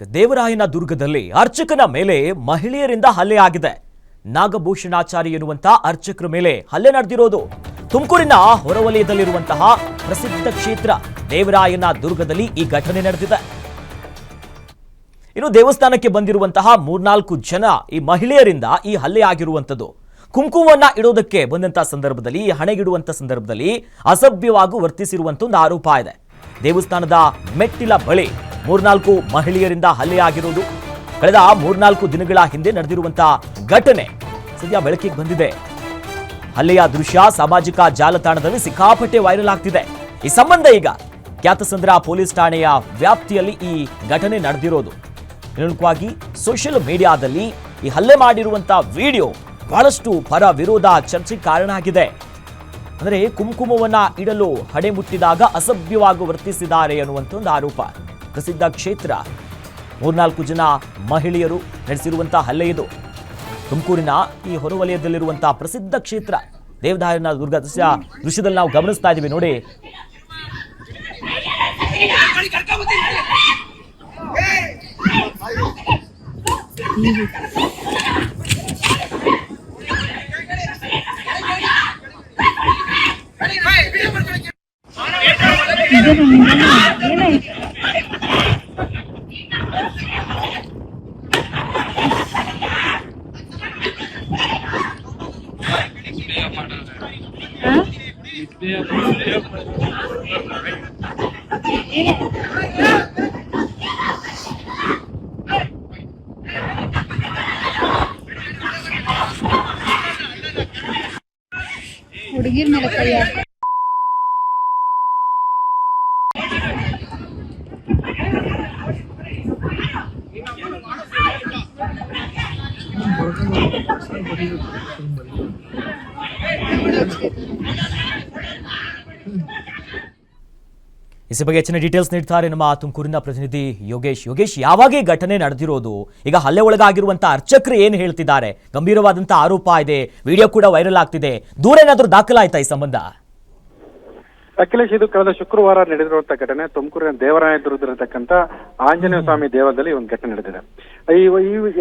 ದೇವರಾಯನ ದುರ್ಗದಲ್ಲಿ ಅರ್ಚಕನ ಮೇಲೆ ಮಹಿಳೆಯರಿಂದ ಹಲ್ಲೆ ಆಗಿದೆ. ನಾಗಭೂಷಣಾಚಾರಿ ಎನ್ನುವಂತ ಅರ್ಚಕರ ಮೇಲೆ ಹಲ್ಲೆ ನಡೆದಿರೋದು ತುಮಕೂರಿನ ಹೊರವಲಯದಲ್ಲಿರುವಂತಹ ಪ್ರಸಿದ್ಧ ಕ್ಷೇತ್ರ ದೇವರಾಯನ ದುರ್ಗದಲ್ಲಿ ಈ ಘಟನೆ ನಡೆದಿದೆ. ಇನ್ನು ದೇವಸ್ಥಾನಕ್ಕೆ ಬಂದಿರುವಂತಹ 3-4 ಜನ ಈ ಮಹಿಳೆಯರಿಂದ ಈ ಹಲ್ಲೆ ಆಗಿರುವಂತದ್ದು. ಕುಂಕುಮವನ್ನ ಇಡೋದಕ್ಕೆ ಬಂದಂತಹ ಸಂದರ್ಭದಲ್ಲಿ ಹಣೆಗಿಡುವಂತ ಸಂದರ್ಭದಲ್ಲಿ ಅಸಭ್ಯವಾಗಿ ವರ್ತಿಸಿರುವಂತ ಒಂದು ಆರೋಪ ಇದೆ. ದೇವಸ್ಥಾನದ ಮೆಟ್ಟಿಲ ಬಳಿ 3-4 ಮಹಿಳೆಯರಿಂದ ಹಲ್ಲೆ ಆಗಿರುವುದು ಕಳೆದ 3-4 ದಿನಗಳ ಹಿಂದೆ ನಡೆದಿರುವಂತಹ ಘಟನೆ ಸದ್ಯ ಬೆಳಕಿಗೆ ಬಂದಿದೆ. ಹಲ್ಲೆಯ ದೃಶ್ಯ ಸಾಮಾಜಿಕ ಜಾಲತಾಣದಲ್ಲಿ ಸಿಕ್ಕಾಪಟ್ಟೆ ವೈರಲ್ ಆಗ್ತಿದೆ. ಈ ಸಂಬಂಧ ಈಗ ಕ್ಯಾತಸಂದ್ರ ಪೊಲೀಸ್ ಠಾಣೆಯ ವ್ಯಾಪ್ತಿಯಲ್ಲಿ ಈ ಘಟನೆ ನಡೆದಿರೋದು. ಪ್ರಮುಖವಾಗಿ ಸೋಷಿಯಲ್ ಮೀಡಿಯಾದಲ್ಲಿ ಈ ಹಲ್ಲೆ ಮಾಡಿರುವಂತಹ ವಿಡಿಯೋ ಬಹಳಷ್ಟು ಪರ ವಿರೋಧ ಚರ್ಚೆಗೆ ಕಾರಣ ಆಗಿದೆ. ಅಂದರೆ ಕುಂಕುಮವನ್ನ ಇಡಲು ಹಣೆ ಮುಟ್ಟಿದಾಗ ಅಸಭ್ಯವಾಗಿ ವರ್ತಿಸಿದ್ದಾರೆ ಅನ್ನುವಂಥ ಒಂದು ಆರೋಪ. ಪ್ರಸಿದ್ಧ ಕ್ಷೇತ್ರ 3-4 ಜನ ಮಹಿಳೆಯರು ನಡೆಸಿರುವಂತಹ ಹಲ್ಲೆ ಇದು. ತುಮಕೂರಿನ ಈ ಹೊರವಲಯದಲ್ಲಿರುವಂತಹ ಪ್ರಸಿದ್ಧ ಕ್ಷೇತ್ರ ದೇವರಾಯನ ದುರ್ಗ ದೃಶ್ಯದಲ್ಲಿ ನಾವು ಗಮನಿಸ್ತಾ ಇದ್ದೀವಿ ನೋಡಿ. ಹುಡುಗಿರ್ ಮೇಲೆ ಕೈ ಹಾಕಿ ಇಸಿ ಬಗ್ಗೆ ಹೆಚ್ಚಿನ ಡೀಟೇಲ್ಸ್ ನೀಡ್ತಾರೆ ನಮ್ಮ ತುಮಕೂರಿನ ಪ್ರತಿನಿಧಿ ಯೋಗೇಶ್. ಯಾವಾಗ ಈ ಘಟನೆ ನಡೆದಿರೋದು? ಈಗ ಹಲ್ಲೆ ಒಳಗಾಗಿರುವಂತಹ ಅರ್ಚಕರು ಏನು ಹೇಳ್ತಿದ್ದಾರೆ? ಗಂಭೀರವಾದಂತಹ ಆರೋಪ ಇದೆ, ವಿಡಿಯೋ ಕೂಡ ವೈರಲ್ ಆಗ್ತಿದೆ. ದೂರ ಏನಾದರೂ ದಾಖಲಾಯ್ತಾ ಈ ಸಂಬಂಧ? ಅಖಿಲೇಶ್, ಇದು ಕಳೆದ ಶುಕ್ರವಾರ ನಡೆದಿರುವಂತಹ ಘಟನೆ ದೇವರಾಯ ದುರ್ಗದಲ್ಲಿರತಕ್ಕಂತ ಆಂಜನೇಯ ಸ್ವಾಮಿ ದೇವಾಲಯದಲ್ಲಿ ಒಂದು ಘಟನೆ ನಡೆದಿದೆ. ಈ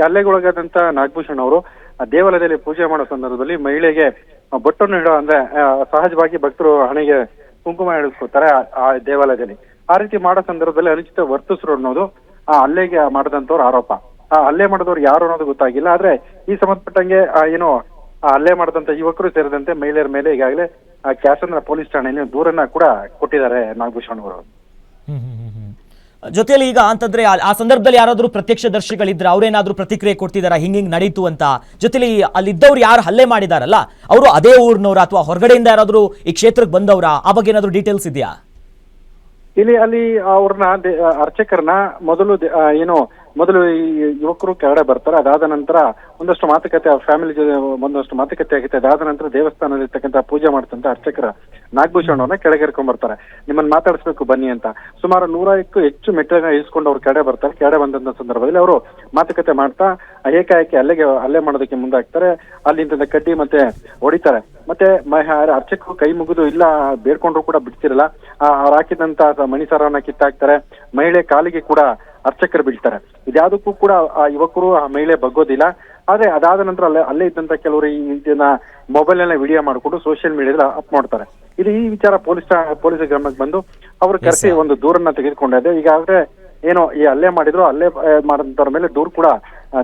ಹಲ್ಲೆಗೊಳಗಾದಂತ ನಾಗಭೂಷಣ್ ಅವರು ದೇವಾಲಯದಲ್ಲಿ ಪೂಜೆ ಮಾಡೋ ಸಂದರ್ಭದಲ್ಲಿ ಮಹಿಳೆಗೆ ಬೊಟ್ಟನ್ನು ಇಡೋ ಅಂದ್ರೆ ಸಹಜವಾಗಿ ಭಕ್ತರು ಹಣೆಗೆ ಕುಂಕುಮ ಇಳಿಸ್ಕೊತಾರೆ ಆ ದೇವಾಲಯದಲ್ಲಿ. ಆ ರೀತಿ ಮಾಡೋ ಸಂದರ್ಭದಲ್ಲಿ ಅನುಚಿತ ವರ್ತಿಸ್ರು ಅನ್ನೋದು ಆ ಹಲ್ಲೆಗೆ ಮಾಡದಂತವ್ರ ಆರೋಪ. ಆ ಹಲ್ಲೆ ಮಾಡಿದವ್ರು ಯಾರು ಅನ್ನೋದು ಗೊತ್ತಾಗಿಲ್ಲ. ಆದ್ರೆ ಈ ಸಂಬಂಧಪಟ್ಟಂಗೆ ಏನು ಆ ಹಲ್ಲೆ ಮಾಡಿದಂತ ಯುವಕರು ಸೇರಿದಂತೆ ಮಹಿಳೆಯರ ಮೇಲೆ ಈಗಾಗಲೇ ಕ್ಯಾತಸಂದ್ರ ಪೊಲೀಸ್ ಠಾಣೆಯಲ್ಲಿ ದೂರನ್ನ ಕೂಡ ಕೊಟ್ಟಿದ್ದಾರೆ ನಾಗಭೂಷಣ್ ಅವರು. ಜೊತೆಯಲ್ಲಿ ಈಗ ಅಂತಂದ್ರೆ ಆ ಸಂದರ್ಭದಲ್ಲಿ ಯಾರಾದ್ರೂ ಪ್ರತ್ಯಕ್ಷದರ್ಶಿಗಳಿದ್ರೆ ಅವ್ರೇನಾದ್ರೂ ಪ್ರತಿಕ್ರಿಯೆ ಕೊಡ್ತಿದಾರ ಹಿಂಗ್ ನಡೀತು ಅಂತ? ಜೊತೆಲಿ ಅಲ್ಲಿದ್ದವ್ರು ಯಾರು ಹಲ್ಲೆ ಮಾಡಿದಾರಲ್ಲ ಅವರು ಅದೇ ಊರಿನವ್ರ ಅಥವಾ ಹೊರಗಡೆಯಿಂದ ಯಾರಾದ್ರೂ ಈ ಕ್ಷೇತ್ರಕ್ಕೆ ಬಂದವ್ರ? ಆ ಬಗ್ಗೆ ಏನಾದ್ರು ಡೀಟೇಲ್ಸ್ ಇದೆಯಾ? ಅಲ್ಲಿ ಅವ್ರನ್ನ ಅರ್ಚಕರನ್ನ ಮೊದಲು ಈ ಯುವಕರು ಕೆಳಗಡೆ ಬರ್ತಾರೆ. ಅದಾದ ನಂತರ ಒಂದಷ್ಟು ಮಾತುಕತೆ ಫ್ಯಾಮಿಲಿ ಜೊತೆ ಒಂದಷ್ಟು ಮಾತುಕತೆ ಆಗುತ್ತೆ. ಅದಾದ ನಂತರ ದೇವಸ್ಥಾನದಲ್ಲಿರ್ತಕ್ಕಂಥ ಪೂಜೆ ಮಾಡ್ತಂತ ಅರ್ಚಕರ ನಾಗಭೂಷಣ್ ಅವ್ರನ್ನ ಕೆಳಗೇರ್ಕೊಂಡ್ ಬರ್ತಾರೆ. ನಿಮ್ಮನ್ನ ಮಾತಾಡಿಸ್ಬೇಕು ಬನ್ನಿ ಅಂತ. ಸುಮಾರು 100ಕ್ಕೂ ಹೆಚ್ಚು ಮೆಟ್ಟಿಲನ್ನ ಇಳಿಸ್ಕೊಂಡು ಅವ್ರು ಕೆಳಗಡೆ ಬರ್ತಾರೆ. ಕೆಳಗಡೆ ಬಂದಂತ ಸಂದರ್ಭದಲ್ಲಿ ಅವರು ಮಾತುಕತೆ ಮಾಡ್ತಾ ಏಕಾಏಕಿ ಹಲ್ಲೆ ಮಾಡೋದಕ್ಕೆ ಮುಂದಾಗ್ತಾರೆ. ಅಲ್ಲಿಂದ ಕಡ್ಡಿ ಮತ್ತೆ ಹೊಡಿತಾರೆ. ಮತ್ತೆ ಅರ್ಚಕರು ಕೈ ಮುಗಿದು ಇಲ್ಲ ಬೇಡ್ಕೊಂಡ್ರು ಕೂಡ ಬಿಡ್ತಿರಲ್ಲ. ಅವ್ರು ಹಾಕಿದಂತ ಮಣಿಸರವನ್ನ ಕಿತ್ತಾಕ್ತಾರೆ. ಮಹಿಳೆ ಕಾಲಿಗೆ ಕೂಡ ಅರ್ಚಕರು ಬೀಳ್ತಾರೆ. ಇದ್ಯಾವುದಕ್ಕೂ ಕೂಡ ಆ ಯುವಕರು ಆ ಮಹಿಳೆ ಬಗ್ಗೋದಿಲ್ಲ. ಆದ್ರೆ ಅದಾದ ನಂತರ ಅಲ್ಲೇ ಇದ್ದಂತ ಕೆಲವರು ಇದನ್ನ ಮೊಬೈಲ್ ನ ವಿಡಿಯೋ ಮಾಡಿಕೊಂಡು ಸೋಷಿಯಲ್ ಮೀಡಿಯಾದಲ್ಲಿ ಅಪ್ ಮಾಡ್ತಾರೆ. ಈ ವಿಚಾರ ಪೊಲೀಸ್ ಗಮನಕ್ಕೆ ಬಂದು ಅವರು ಕರೆಸಿ ಒಂದು ದೂರನ್ನ ತೆಗೆದುಕೊಂಡಿದೆ. ಈಗಾಗಲೇ ಏನೋ ಈ ಹಲ್ಲೆ ಮಾಡಿದಂತವ್ರ ಮೇಲೆ ದೂರು ಕೂಡ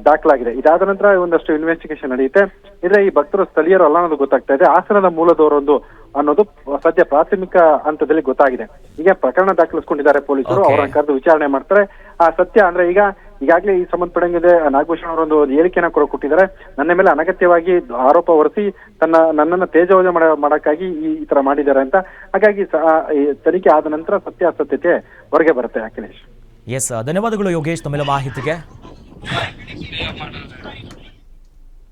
ದಾಖಲಾಗಿದೆ. ಇದಾದ ನಂತರ ಒಂದಷ್ಟು ಇನ್ವೆಸ್ಟಿಗೇಷನ್ ನಡೆಯುತ್ತೆ. ಇದ್ರೆ ಈ ಭಕ್ತರು ಸ್ಥಳೀಯರು ಅಲ್ಲ ಅನ್ನೋದು ಗೊತ್ತಾಗ್ತಾ ಇದೆ. ಹಾಸನದ ಮೂಲದವರೊಂದು ಅನ್ನೋದು ಸದ್ಯ ಪ್ರಾಥಮಿಕ ಹಂತದಲ್ಲಿ ಗೊತ್ತಾಗಿದೆ. ಈಗ ಪ್ರಕರಣ ದಾಖಲಿಸಿಕೊಂಡಿದ್ದಾರೆ ಪೊಲೀಸರು. ಅವರನ್ನ ಕರೆದು ವಿಚಾರಣೆ ಮಾಡ್ತಾರೆ. ಆ ಸತ್ಯ ಅಂದ್ರೆ ಈಗಾಗಲೇ ಈ ಸಂಬಂಧಪಟ್ಟಂಗಿದೆ ನಾಗಭೂಷಣ್ ಅವರೊಂದು ಹೇಳಿಕೆನ ಕೂಡ ಕೊಟ್ಟಿದ್ದಾರೆ. ನನ್ನ ಮೇಲೆ ಅನಗತ್ಯವಾಗಿ ಆರೋಪ ಹೊರಿಸಿ ನನ್ನನ್ನು ತೇಜೋವಧೆ ಮಾಡಕ್ಕಾಗಿ ಈ ತರ ಮಾಡಿದ್ದಾರೆ ಅಂತ. ಹಾಗಾಗಿ ತನಿಖೆ ಆದ ನಂತರ ಸತ್ಯಾಸತ್ಯತೆ ಹೊರಗೆ ಬರುತ್ತೆ. ಅಖಿಲೇಶ್, ಧನ್ಯವಾದಗಳು ಯೋಗೇಶ್ ತಮ್ಮೆಲ್ಲ ಮಾಹಿತಿಗೆ.